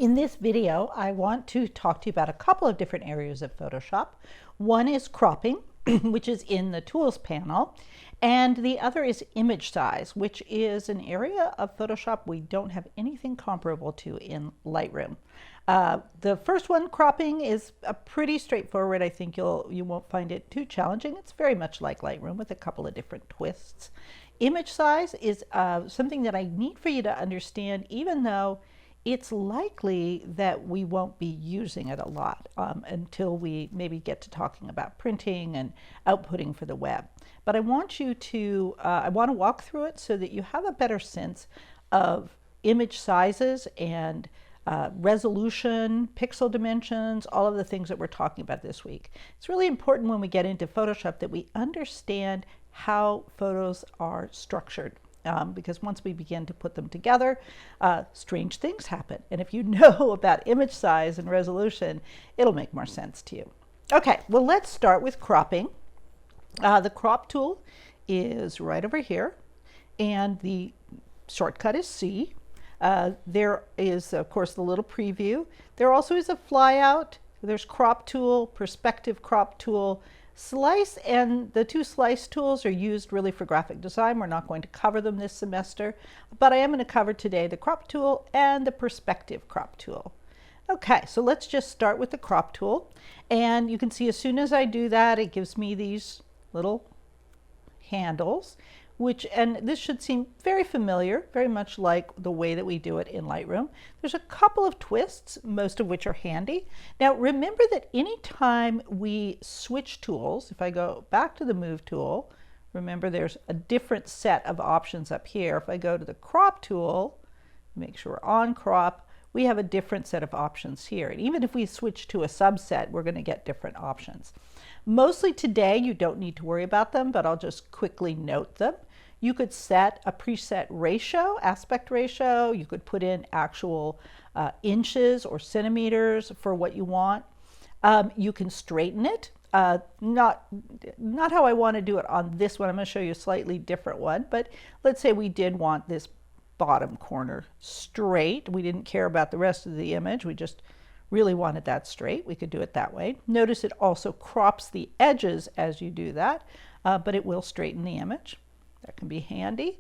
In this video, I want to talk to you about a couple of different areas of Photoshop. One is cropping, which is in the Tools panel, and the other is image size, which is an area of Photoshop we don't have anything comparable to in Lightroom. The first one, cropping, is pretty straightforward. I think you won't find it too challenging. It's very much like Lightroom with a couple of different twists. Image size is something that I need for you to understand, even though it's likely that we won't be using it a lot until we maybe get to talking about printing and outputting for the web. But I want to walk through it so that you have a better sense of image sizes and resolution, pixel dimensions, all of the things that we're talking about this week. It's really important when we get into Photoshop that we understand how photos are structured. Because once we begin to put them together, strange things happen. And if you know about image size and resolution, it'll make more sense to you. Okay, well, let's start with cropping. The crop tool is right over here, and the shortcut is C. There is, of course, the little preview. There also is a flyout. There's crop tool, perspective crop tool, slice, and the two slice tools are used really for graphic design. We're not going to cover them this semester, but I am going to cover today the crop tool and the perspective crop tool. Okay, so let's just start with the crop tool. And you can see as soon as I do that, it gives me these little handles, and this should seem very familiar, very much like the way that we do it in Lightroom. There's a couple of twists, most of which are handy. Now remember that anytime we switch tools, if I go back to the Move tool, remember there's a different set of options up here. If I go to the Crop tool, make sure we're on Crop, we have a different set of options here. And even if we switch to a subset, we're going to get different options. Mostly today, you don't need to worry about them, but I'll just quickly note them. You could set a preset ratio, aspect ratio. You could put in actual inches or centimeters for what you want. You can straighten it. Not how I want to do it on this one. I'm going to show you a slightly different one. But let's say we did want this bottom corner straight. We didn't care about the rest of the image. We just really wanted that straight. We could do it that way. Notice it also crops the edges as you do that, but it will straighten the image. That can be handy.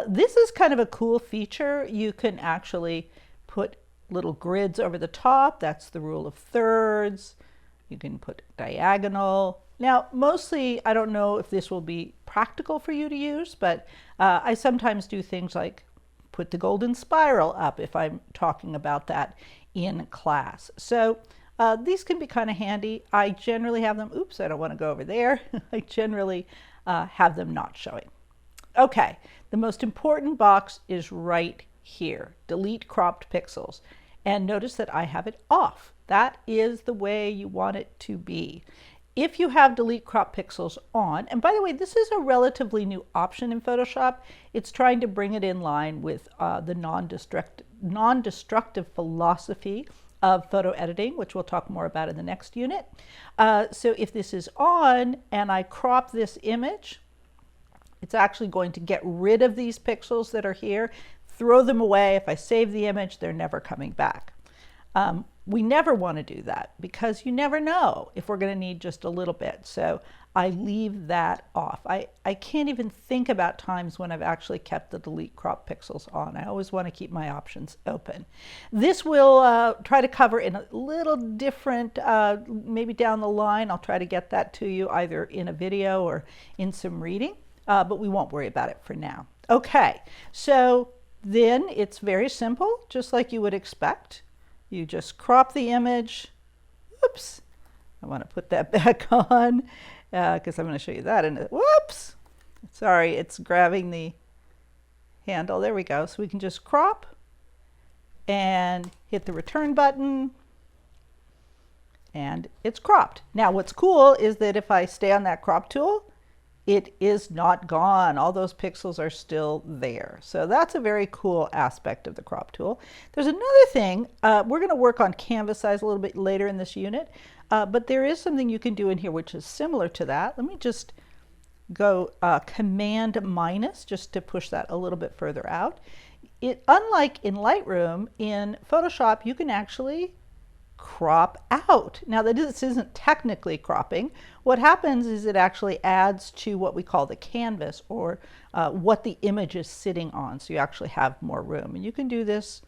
This is kind of a cool feature. You can actually put little grids over the top. That's the rule of thirds. You can put diagonal. Now, mostly, I don't know if this will be practical for you to use, but I sometimes do things like put the golden spiral up if I'm talking about that in class. So these can be kind of handy. I generally have them, oops, I don't want to go over there. I generally have them not showing. Okay, the most important box is right here, delete cropped pixels. And notice that I have it off. That is the way you want it to be. If you have delete crop pixels on, and by the way, this is a relatively new option in Photoshop. It's trying to bring it in line with the non-destructive philosophy of photo editing, which we'll talk more about in the next unit. So if this is on and I crop this image, it's actually going to get rid of these pixels that are here, throw them away. If I save the image, they're never coming back. We never want to do that because you never know if we're going to need just a little bit. So I leave that off. I can't even think about times when I've actually kept the delete crop pixels on. I always want to keep my options open. This will try to cover in a little different, maybe down the line. I'll try to get that to you either in a video or in some reading, but we won't worry about it for now. Okay, so then it's very simple, just like you would expect. You just crop the image. Oops, I want to put that back on because I'm going to show you that in a, whoops, sorry, it's grabbing the handle. There we go. So we can just crop and hit the return button and it's cropped. Now what's cool is that if I stay on that crop tool, it is not gone. All those pixels are still there. So that's a very cool aspect of the crop tool. There's another thing. We're going to work on canvas size a little bit later in this unit, but there is something you can do in here which is similar to that. Let me just go Command minus just to push that a little bit further out. unlike in Lightroom, in Photoshop, you can actually crop out. Now, this isn't technically cropping. What happens is it actually adds to what we call the canvas, or what the image is sitting on, so you actually have more room. And you can do this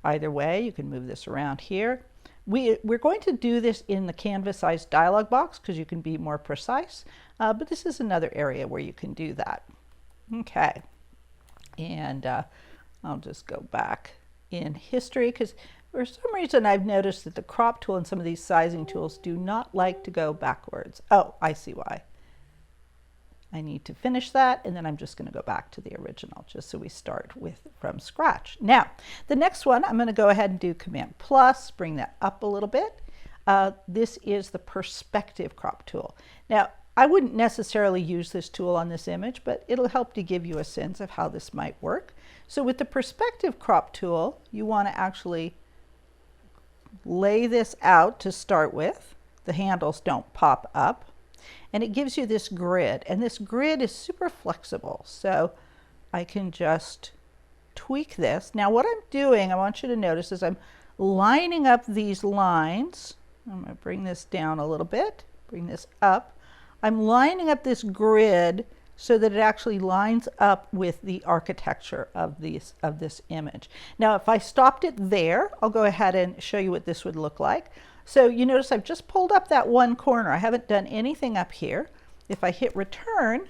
either way. You can move this around here. We're going to do this in the canvas size dialog box because you can be more precise, but this is another area where you can do that. Okay, and I'll just go back in history because for some reason I've noticed that the crop tool and some of these sizing tools do not like to go backwards. Oh, I see why. I need to finish that, and then I'm just going to go back to the original just so we start from scratch. Now, the next one, I'm going to go ahead and do Command plus, bring that up a little bit. This is the perspective crop tool. Now, I wouldn't necessarily use this tool on this image, but it'll help to give you a sense of how this might work. So with the perspective crop tool, you want to actually lay this out to start with. The handles don't pop up. And it gives you this grid, and this grid is super flexible, so I can just tweak this. Now what I'm doing, I want you to notice, is I'm lining up these lines. I'm going to bring this down a little bit, bring this up. I'm lining up this grid so that it actually lines up with the architecture of this image. Now if I stopped it there, I'll go ahead and show you what this would look like. So you notice I've just pulled up that one corner. I haven't done anything up here. If I hit return,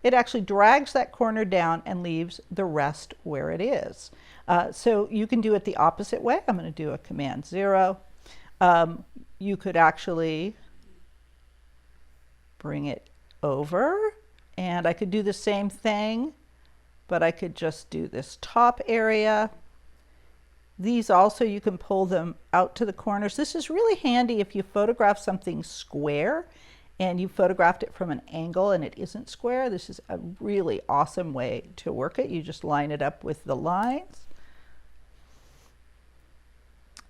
it actually drags that corner down and leaves the rest where it is. So you can do it the opposite way. I'm going to do a Command 0. You could actually bring it over, and I could do the same thing, but I could just do this top area. These also, you can pull them out to the corners. This is really handy if you photograph something square and you photographed it from an angle and it isn't square. This is a really awesome way to work it. You just line it up with the lines,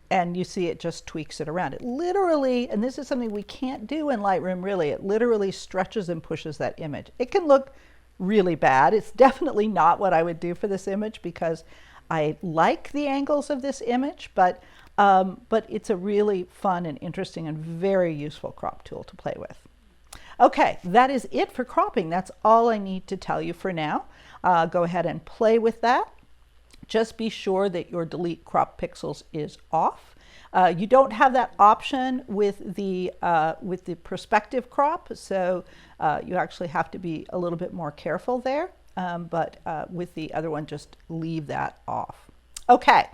and you see it just tweaks it around. It literally, and this is something we can't do in Lightroom really, it literally stretches and pushes that image. It can look really bad. It's definitely not what I would do for this image because I like the angles of this image, but it's a really fun and interesting and very useful crop tool to play with. Okay, that is it for cropping. That's all I need to tell you for now. Go ahead and play with that. Just be sure that your delete crop pixels is off. You don't have that option with the perspective crop, so you actually have to be a little bit more careful there. But with the other one, just leave that off. Okay,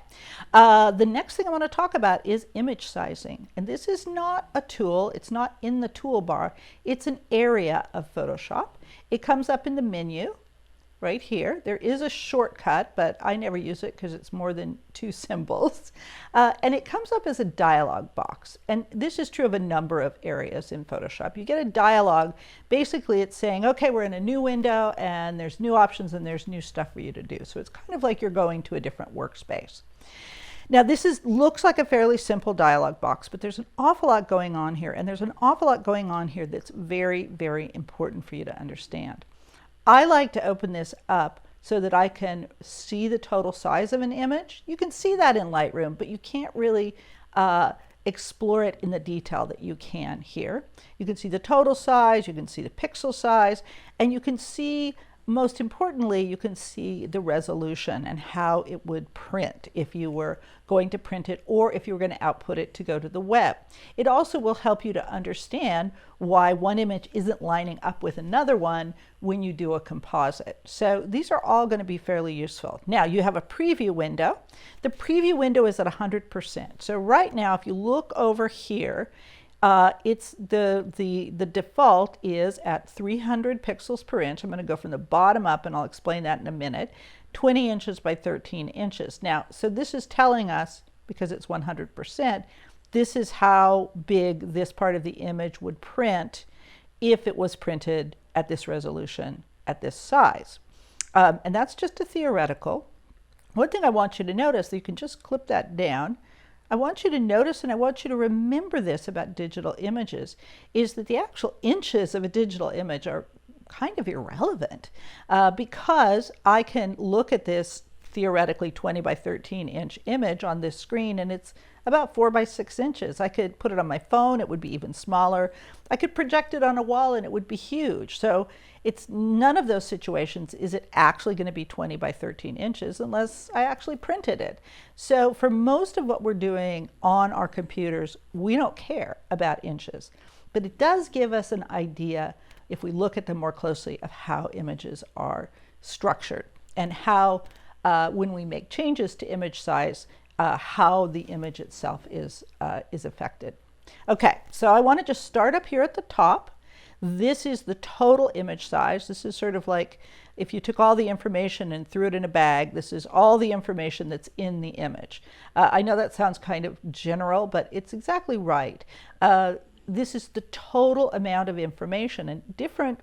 the next thing I want to talk about is image sizing. And this is not a tool, it's not in the toolbar, it's an area of Photoshop. It comes up in the menu right here. There is a shortcut, but I never use it because it's more than 2 symbols. And it comes up as a dialog box. And this is true of a number of areas in Photoshop. You get a dialog, basically it's saying, okay, we're in a new window and there's new options and there's new stuff for you to do. So it's kind of like you're going to a different workspace. Now this looks like a fairly simple dialog box, but there's an awful lot going on here, and there's an awful lot going on here that's very, very important for you to understand. I like to open this up so that I can see the total size of an image. You can see that in Lightroom, but you can't really explore it in the detail that you can here. You can see the total size, you can see the pixel size, and you can see, most importantly, you can see the resolution and how it would print if you were going to print it or if you were going to output it to go to the web. It also will help you to understand why one image isn't lining up with another one when you do a composite. So these are all going to be fairly useful. Now you have a preview window. The preview window is at 100%. So right now, if you look over here, it's the default is at 300 pixels per inch. I'm going to go from the bottom up, and I'll explain that in a minute. 20 inches by 13 inches. Now, so this is telling us, because it's 100%, this is how big this part of the image would print if it was printed at this resolution, at this size. And that's just a theoretical. One thing I want you to notice, you can just clip that down. I want you to notice, and I want you to remember this about digital images, is that the actual inches of a digital image are kind of irrelevant because I can look at this theoretically 20 by 13 inch image on this screen, and it's about 4 by 6 inches. I could put it on my phone, it would be even smaller. I could project it on a wall and it would be huge. So it's none of those situations is it actually going to be 20 by 13 inches unless I actually printed it. So for most of what we're doing on our computers, we don't care about inches, but it does give us an idea, if we look at them more closely, of how images are structured and how when we make changes to image size, how the image itself is affected. Okay, so I want to just start up here at the top. This is the total image size. This is sort of like if you took all the information and threw it in a bag. This is all the information that's in the image. I know that sounds kind of general, but it's exactly right. This is the total amount of information, and different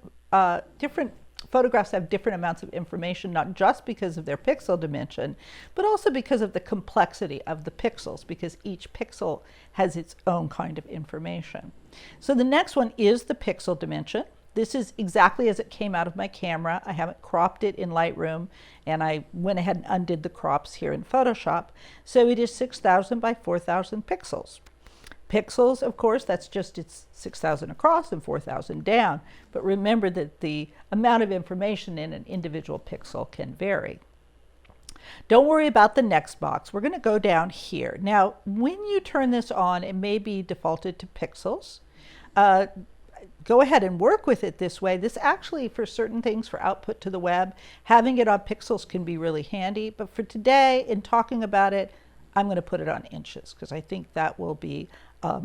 photographs have different amounts of information, not just because of their pixel dimension, but also because of the complexity of the pixels, because each pixel has its own kind of information. So the next one is the pixel dimension. This is exactly as it came out of my camera. I haven't cropped it in Lightroom, and I went ahead and undid the crops here in Photoshop. So it is 6,000 by 4,000 pixels. Pixels, of course, that's just it's 6,000 across and 4,000 down. But remember that the amount of information in an individual pixel can vary. Don't worry about the next box. We're going to go down here. Now, when you turn this on, it may be defaulted to pixels. Go ahead and work with it this way. This actually, for certain things, for output to the web, having it on pixels can be really handy. But for today, in talking about it, I'm going to put it on inches because I think that will be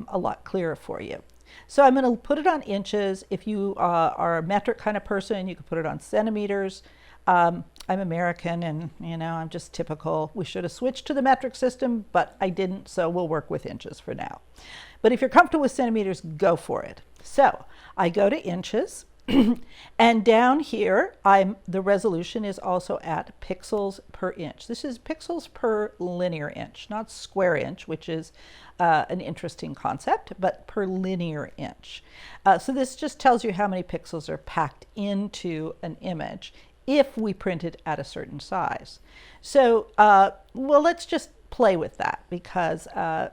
a lot clearer for you. So I'm going to put it on inches. If you are a metric kind of person, you can put it on centimeters. I'm American, and I'm just typical. We should have switched to the metric system, but I didn't, so we'll work with inches for now. But if you're comfortable with centimeters, go for it. So I go to inches. And down here, the resolution is also at pixels per inch. This is pixels per linear inch, not square inch, which is an interesting concept, but per linear inch. So this just tells you how many pixels are packed into an image if we print it at a certain size. So, well, let's just play with that because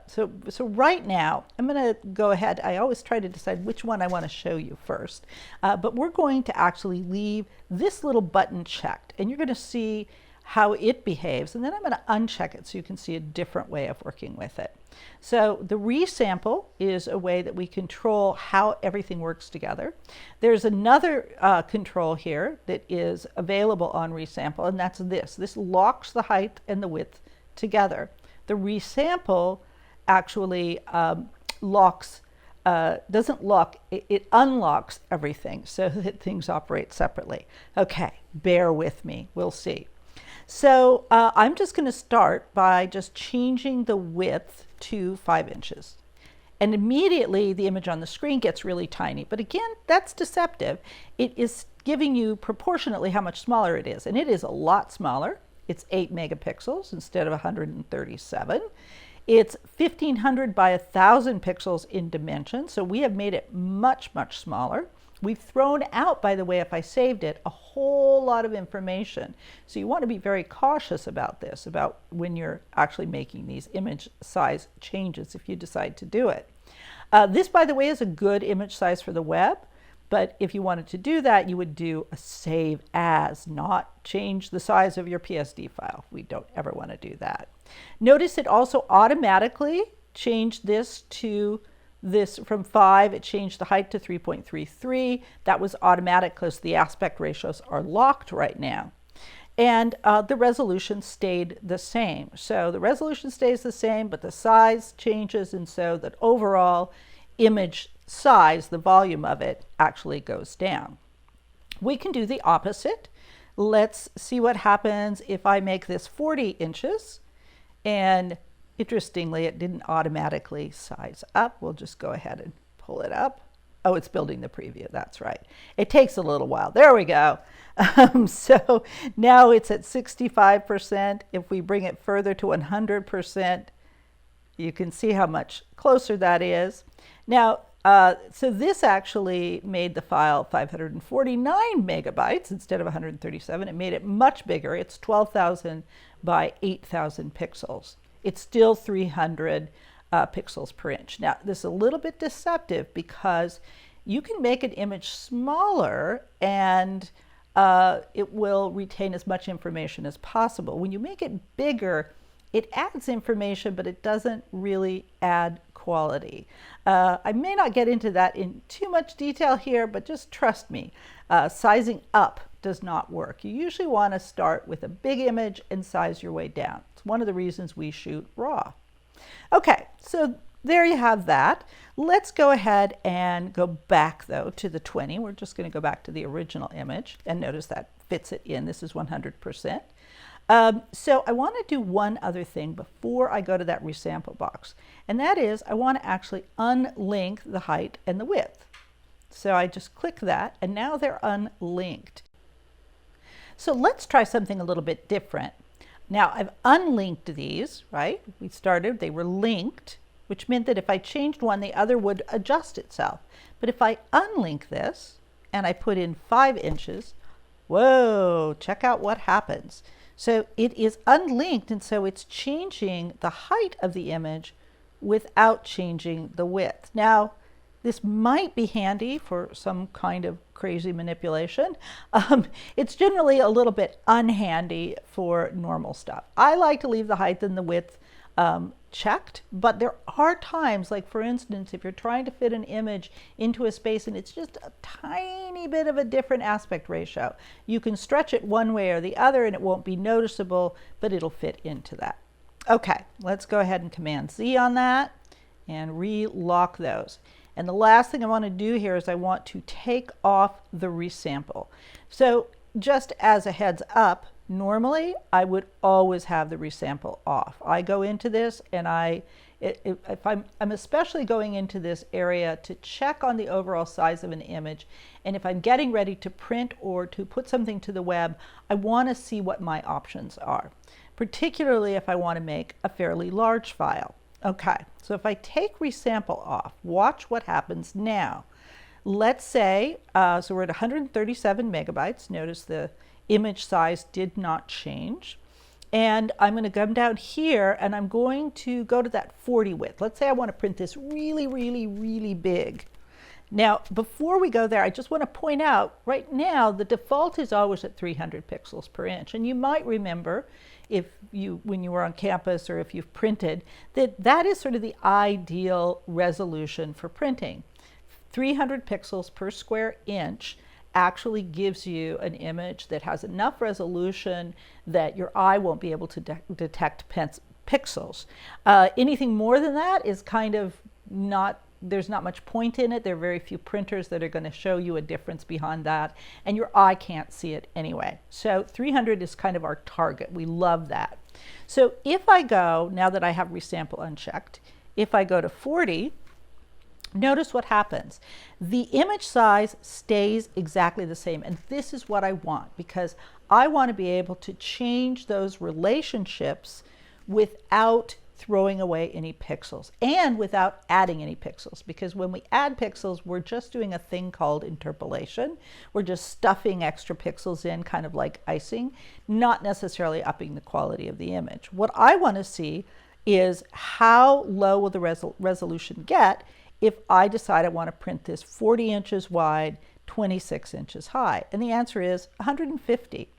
so right now I'm going to go ahead. I always try to decide which one I want to show you first, but we're going to actually leave this little button checked, and you're going to see how it behaves, and then I'm going to uncheck it so you can see a different way of working with it. So the resample is a way that we control how everything works together. There's another control here that is available on resample, and that's this. This locks the height and the width together. The resample actually doesn't lock, it unlocks everything so that things operate separately. Okay, bear with me, we'll see. So I'm just going to start by just changing the width to 5 inches. And immediately the image on the screen gets really tiny. But again, that's deceptive. It is giving you proportionately how much smaller it is. And it is a lot smaller. It's 8 megapixels instead of 137. It's 1500 by 1000 pixels in dimension. So we have made it much, much smaller. We've thrown out, by the way, if I saved it, a whole lot of information. So you want to be very cautious about this, about when you're actually making these image size changes if you decide to do it. This, by the way, is a good image size for the web. But if you wanted to do that, you would do a save as, not change the size of your PSD file. We don't ever want to do that. Notice it also automatically changed this to this from 5. It changed the height to 3.33. That was automatic because the aspect ratios are locked right now. And the resolution stayed the same. So the resolution stays the same, but the size changes, and so that overall image size, the volume of it, actually goes down. We can do the opposite. Let's see what happens if I make this 40 inches. And interestingly, it didn't automatically size up. We'll just go ahead and pull it up. Oh, it's building the preview. That's right. It takes a little while. There we go. So now it's at 65%. If we bring it further to 100%, you can see how much closer that is. Now, So this actually made the file 549 megabytes instead of 137. It made it much bigger. It's 12,000 by 8,000 pixels. It's still 300 pixels per inch. Now, this is a little bit deceptive because you can make an image smaller and it will retain as much information as possible. When you make it bigger, it adds information, but it doesn't really add quality. I may not get into that in too much detail here, but just trust me, sizing up does not work. You usually want to start with a big image and size your way down. It's one of the reasons we shoot RAW. Okay, so there you have that. Let's go ahead and go back though to the 20. We're just going to go back to the original image and notice that fits it in. This is 100%. So I want to do one other thing before I go to that resample box, and that is I want to actually unlink the height and the width. So I just click that, and now they're unlinked. So let's try something a little bit different. Now I've unlinked these, right? We started, they were linked, which meant that if I changed one, the other would adjust itself. But if I unlink this and I put in 5 inches, whoa, check out what happens. So it is unlinked, and so it's changing the height of the image without changing the width. Now, this might be handy for some kind of crazy manipulation. It's generally a little bit unhandy for normal stuff. I like to leave the height and the width checked, but there are times, like for instance, if you're trying to fit an image into a space and it's just a tiny bit of a different aspect ratio, you can stretch it one way or the other and it won't be noticeable, but it'll fit into that. Okay, let's go ahead and Command Z on that and relock those. And the last thing I want to do here is I want to take off the resample. So just as a heads up, normally I would always have the resample off. I go into this and if I'm especially going into this area to check on the overall size of an image, and if I'm getting ready to print or to put something to the web, I want to see what my options are, particularly if I want to make a fairly large file. Okay, so if I take resample off, watch what happens now. Let's say, so we're at 137 megabytes. Notice the image size did not change. And I'm going to come down here and I'm going to go to that 40 width. Let's say I want to print this really, really, really big. Now, before we go there, I just want to point out right now the default is always at 300 pixels per inch. And you might remember when you were on campus or if you've printed, that is sort of the ideal resolution for printing. 300 pixels per square inch actually gives you an image that has enough resolution that your eye won't be able to detect pixels. Anything more than that is kind of there's not much point in it. There are very few printers that are going to show you a difference behind that, and your eye can't see it anyway. So 300 is kind of our target. We love that. So if I go, now that I have resample unchecked, if I go to 40, notice what happens. The image size stays exactly the same, and this is what I want because I want to be able to change those relationships without throwing away any pixels and without adding any pixels, because when we add pixels, we're just doing a thing called interpolation. We're just stuffing extra pixels in, kind of like icing, not necessarily upping the quality of the image. What I want to see is how low will the resolution get if I decide I want to print this 40 inches wide, 26 inches high? And the answer is 150.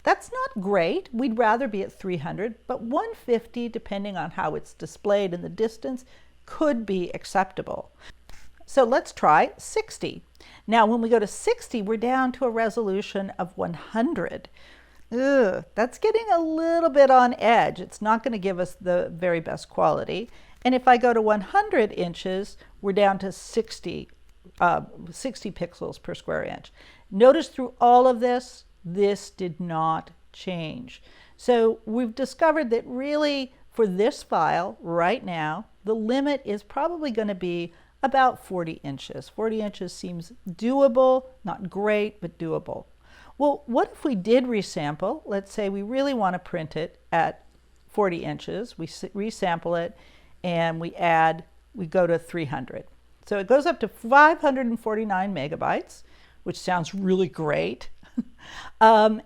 That's not great. We'd rather be at 300, but 150, depending on how it's displayed in the distance, could be acceptable. So let's try 60. Now, when we go to 60, we're down to a resolution of 100. That's getting a little bit on edge. It's not going to give us the very best quality. And if I go to 100 inches, we're down to 60 pixels per square inch. Notice through all of this, this did not change. So we've discovered that really for this file right now, the limit is probably going to be about 40 inches. 40 inches seems doable, not great, but doable. Well, what if we did resample? Let's say we really want to print it at 40 inches. We resample it and we go to 300. So it goes up to 549 megabytes, which sounds really great. And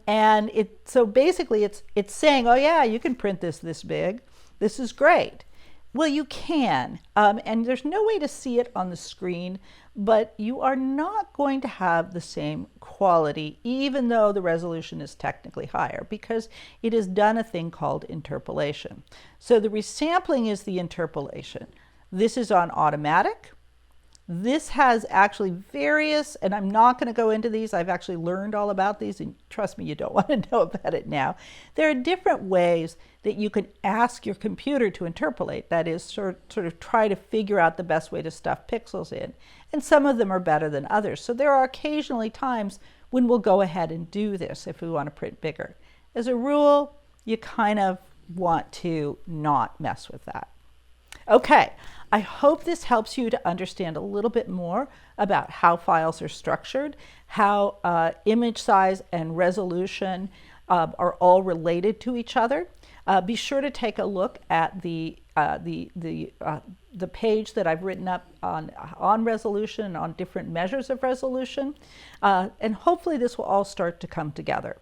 so basically it's saying, oh yeah, you can print this big. This is great. Well, you can, and there's no way to see it on the screen, but you are not going to have the same quality, even though the resolution is technically higher, because it has done a thing called interpolation. So the resampling is the interpolation. This is on automatic. This has actually various, and I'm not going to go into these. I've actually learned all about these, and trust me, you don't want to know about it now. There are different ways that you can ask your computer to interpolate. That is, sort of try to figure out the best way to stuff pixels in. And some of them are better than others. So there are occasionally times when we'll go ahead and do this if we want to print bigger. As a rule, you kind of want to not mess with that. Okay, I hope this helps you to understand a little bit more about how files are structured, how image size and resolution are all related to each other. Be sure to take a look at the page that I've written up on resolution and on different measures of resolution, and hopefully this will all start to come together.